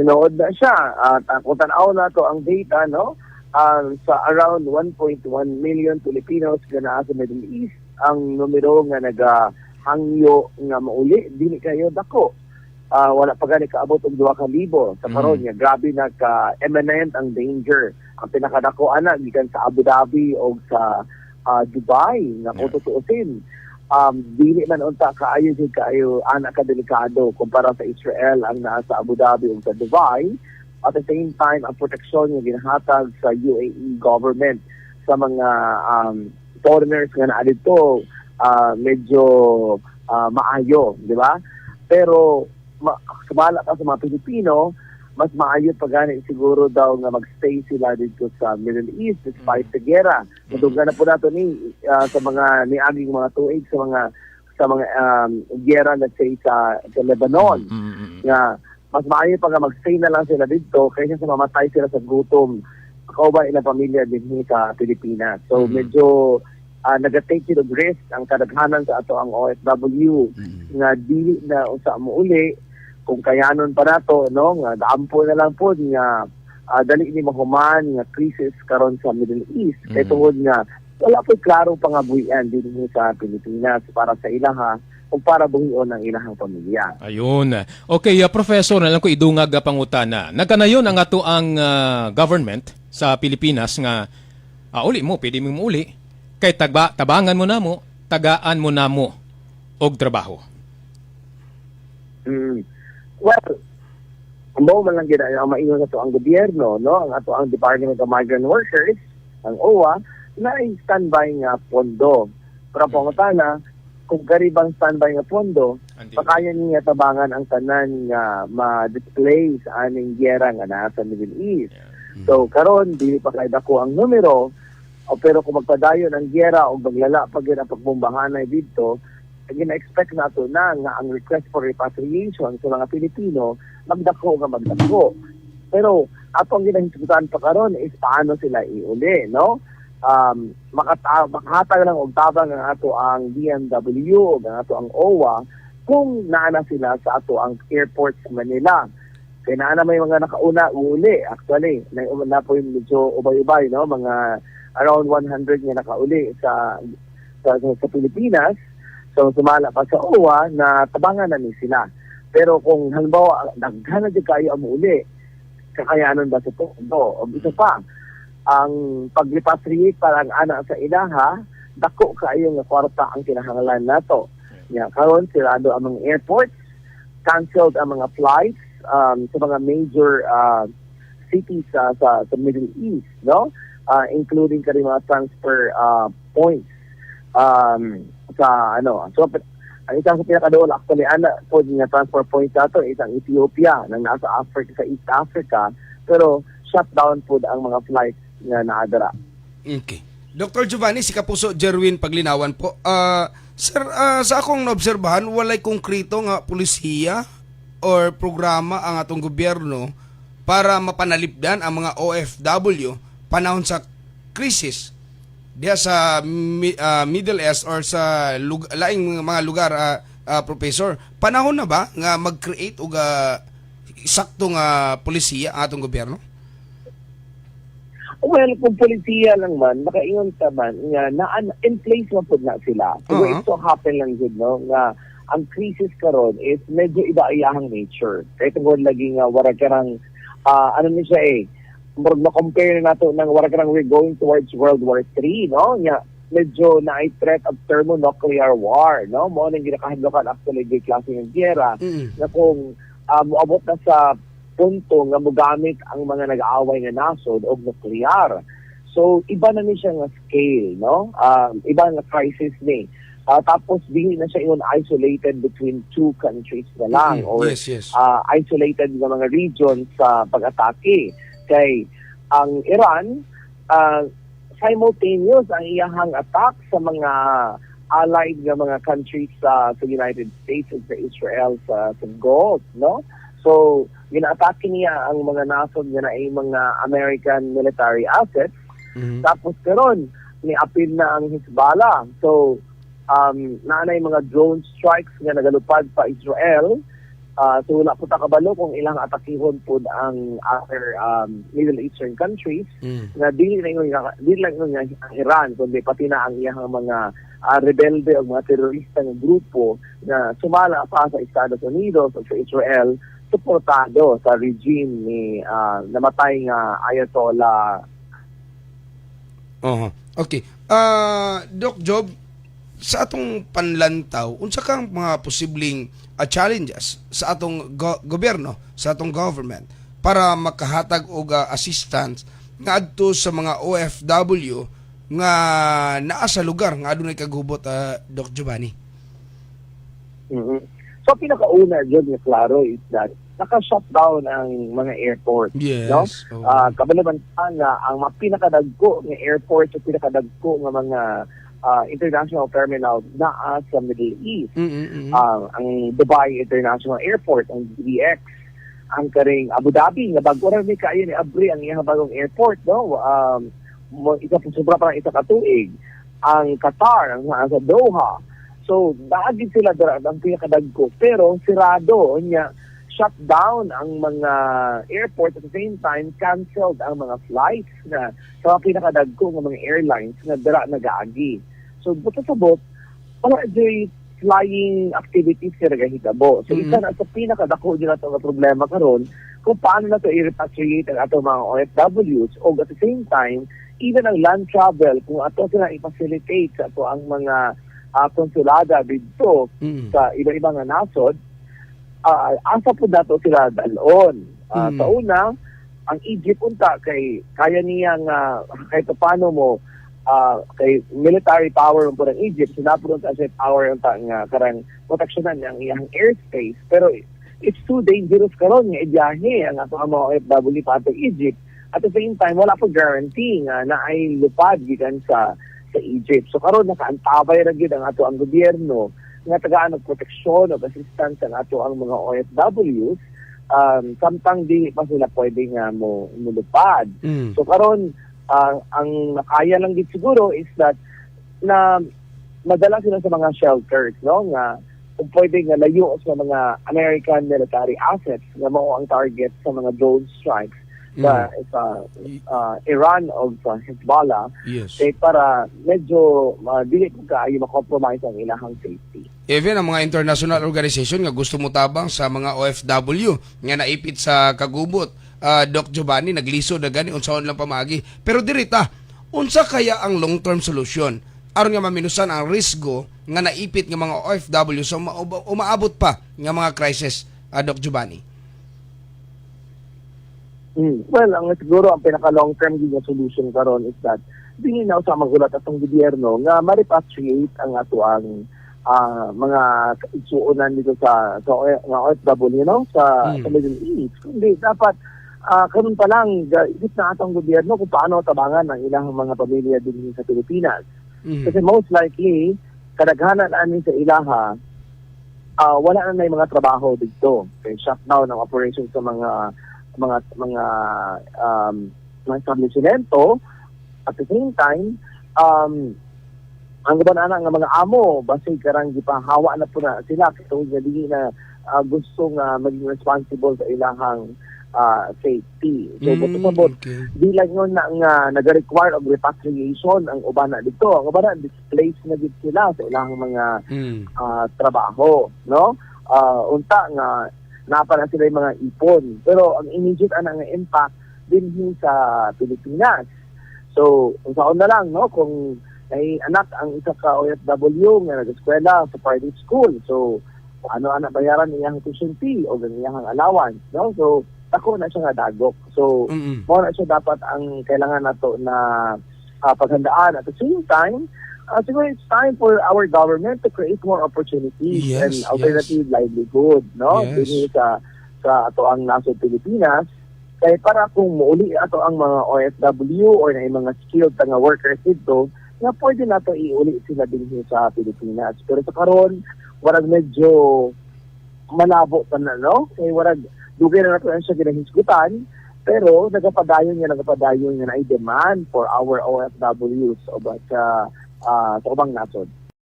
Tinood na siya. At kung tanaw na to ang data, no, sa around 1.1 million Filipinos na sa Middle East, ang numero nga nagahangyo nga mauli, dili kayo dako. Wala pa gani kaabot og 2,000 sa karon nga grabe nagka-imminent ang danger. Ang pinakadako ana gikan sa Abu Dhabi o sa Dubai nga kung tutuusin. Dili man unta kaayo anak ka delikado kumpara sa Israel ang naa sa Abu Dhabi o sa Dubai. At the same time, ang proteksyon nga ginahatag sa UAE government sa mga foreigners nga naa dito medyo maayo, di ba? Pero sumala ka sa mga Pilipino, mas maayo pa gani siguro daw nga magstay sila dito sa Middle East despite the gera. Naduga na po nato ni sa mga niaging mga tuig sa mga gera, let's say sa Lebanon. Nga mas maayo pa nga magstay na lang sila dito kaysa sa mamatay sila sa gutom. Kauban ilang pamilya din sa Pilipinas. So medyo nag-take it of risk ang kadaghanan sa ato ang OFW nga dili na usa mo uli kung kayanon pa nato, no, nga daampo na lang po nga dali ni mahuman nga crisis karon sa Middle East. Kay tungod nga wala po klaro pangabuhian din sa Pilipinas para sa ilaha kung para buhion ang ilahang pamilya. Ayun. Okay, Professor, alam ko idungag pangutana. Nagkanayon ang ato ang government sa Pilipinas nga uli mo, pwede mo uli kay tabangan mo na mo, tagaan mo na mo og trabaho. Well, ang man lang ginaya ang maingon sa ang gobyerno, no, ang ato ang Department of Migrant Workers, ang OWA, na standby nga pondo. Pero pangutana, kung garibang standby nga pondo, pakaya niya tabangan ang tanan nga ma-display sa aning giyera nga nasa Middle East. So karon dili pa kay dako ang numero, pero kung magpadayon ang giyera o maglala pag ang pagbombahanay dito, gina-expect nato na nga ang request for repatriation sa mga Pilipino magdako. Pero atong ginahisgutan pa karon is paano sila iuli, no? Makahatag lang og tabang ang ato ang DMW o ang ato ang OWA kung naana sila sa ato ang airport sa Manila. Kaya naana may mga nakauna uli. Actually, na po yung medyo ubay-ubay, no? Mga around 100 nga nakauli sa Pilipinas. So, sumala pa sa OWA na tabangan na ni sila. Pero kung halimbawa, naghanap din kayo ang uli, kakayanan ba sa pondo? O isa pa, ang paglipatriate parang anak sa ilaha, dako kayo nga kwarta ang kinahanglan nato. Karon sirado ang mga airports, canceled ang mga flights sa mga major cities sa Middle East, no? Including kari mga transfer points. So ang isang sa pinakadool actually po nga transfer point nato is ang Ethiopia nang nasa Africa, sa East Africa, pero shutdown po ang mga flights nga naadara. Okay. Dr. Giovanni, si Kapuso Jerwin Paglinawan po. Sir, sa akong naobserbahan, walay konkreto nga pulisiya or programa ang atong gobyerno para mapanalipdan ang mga OFW panahon sa krisis diya sa Middle East or sa laing mga lugar, Professor. Panahon na ba nga mag-create og sakto nga pulisiya ang atong gobyerno? Well, kung polisiya lang man, makaingon ta man nga in place man po na sila. So it so happen lang good, no, nga ang crisis karon is medyo iba-iyahang nature. Kaya tungkol lagi nga wala karang ano ni siya ma-compare nato ng wala karang we're going towards World War III, no? Nga medyo na threat of thermonuclear war, no? Mo nang ginakahadlokan actually di klase ng giyera na kung moabot na sa punto nga mogamit ang mga nag-aaway nga nasod og nuklear. So iba na ni siya nga scale, no? Iba nga crisis ni. Tapos dili na siya yung isolated between two countries na lang or isolated nga mga regions sa pag-atake. Kay ang Iran simultaneous ang iyahang attack sa mga allied nga mga countries sa United States at sa Israel sa Gulf, no? So gina-atake niya ang mga nasod nga na mga American military assets. Tapos karon ni-appeal na ang Hezbollah. So naanay mga drone strikes nga nagalupad pa Israel So wala po ta kabalo kung ilang atakihon po ang other Middle Eastern countries na dili lang nga ang Iran kundi pati na ang iyang mga rebelde o mga terorista ng grupo na sumala pa sa Estados Unidos o sa Israel suportado sa regime ni namatay nga Ayatollah. Okay. Doc Job, sa atong panlantaw, unsa kang mga posibleng challenges sa atong gobyerno, sa atong government para makahatag og assistance nga adto sa mga OFW nga naa sa lugar nga adunay kagubot, Doc Giovanni? So pinakauna dyan ni klaro is that naka-shutdown ang mga airport. Yes. No? Kabalaban nga ang mga pinakadagko ng airport sa pinakadagko ng mga international terminal naa sa Middle East. Ang Dubai International Airport, ang DBX, ang karing Abu Dhabi, nga bago rin may kaya ni Abri ang iyang bagong airport, no? Sobra pa lang isa katuig. Ang Qatar, ang sa Doha. So, daagin sila ang pinakadagko. Pero, sirado niya, shut down ang mga airport at the same time, canceled ang mga flights na sa pinakadagko ng mga airlines na dara nagaagi. So, buto sa bot, wala dyan flying activities kaya nagahitabo. So, isa na sa pinakadako nila itong problema karon kung paano na ito i-repatriate ang atong mga OFWs o at the same time, even ang land travel, kung ato sila i-facilitate sa ito ang mga konsulada dito sa iba-ibang nasod, asa po dato sila dalon. Sa una, ang Egypt unta kay kaya niyang kahit paano mo kay military power po ng Egypt, sinapon sa power unta nga karang proteksyonan ang iyang airspace. Pero it's too dangerous karon nga ibiyahe ang ato mga OFW pa sa Egypt. At the same time, wala po guarantee nga na ay lupad gikan sa Egypt. So karon nakaantabay ra gyud ang ato ang gobyerno nga tagaan og proteksyon o assistance ang ato ang mga OFWs, samtang di pa sila pwede nga mo lupad. So karon ang nakaya lang din siguro is that na madala sila sa mga shelters, no, nga kung pwede nga layo sa mga American military assets nga mao ang target sa mga drone strikes sa Iran o sa Hezbollah. Yes. Para medyo dili ko kaayo ma-compromise ang ilahang safety. Even ang mga international organization nga gusto mo tabang sa mga OFW nga naipit sa kagubot, Doc Giovanni, nagliso na gani unsaon lang pamagi. Pero dirita, unsa kaya ang long-term solution aron nga maminusan ang risgo nga naipit nga mga OFW sa umaabot pa nga mga crisis, Doc Giovanni? Well, ang siguro ang pinaka-long-term nga solution karon is that dili na sa magulat atong gobyerno nga ma-repatriate ang ato ang mga isuunan dito sa OFW, no, sa Middle East. Kundi dapat karon pa lang isip na atong gobyerno kung paano tabangan ang ilang mga pamilya din sa Pilipinas. Kasi most likely kadaghanan ani sa ilaha wala na may mga trabaho dito. Kaya shutdown ng operation sa mga establishmento. At the same time, ang gaban nga mga amo basig karang gipahawa na po na sila kasi dili na gusto nga maging responsible sa ilahang safety. So di lang yun na nga nag-require of repatriation ang uban na dito. Ang uban na displaced na dito sila sa ilahang mga trabaho, no? Unta nga napa na sila yung mga ipon. Pero ang immediate nga impact din sa Pilipinas. So, unsaon na lang, no, kung may anak ang isa ka OFW nga nag-eskwela sa private school. So, ano bayaran niyang tuition fee o ganiyang allowance, no? So, ako na siya nga dagok. So, mo na siya dapat ang kailangan nato na paghandaan. At the same time, siguro it's time for our government to create more opportunities and alternative livelihood, no? Dito sa ato ang nasod Pilipinas. Kaya para kung muuli ato ang mga OFW or na mga skilled nga workers dito, nga pwede nato iuli sila din sa Pilipinas. Pero sa karon, warag medyo malabo pa na, no? Kaya warag dugay na nato siya ginahisgutan, pero nagapadayon na ay demand for our OFWs o sa ubang nasod.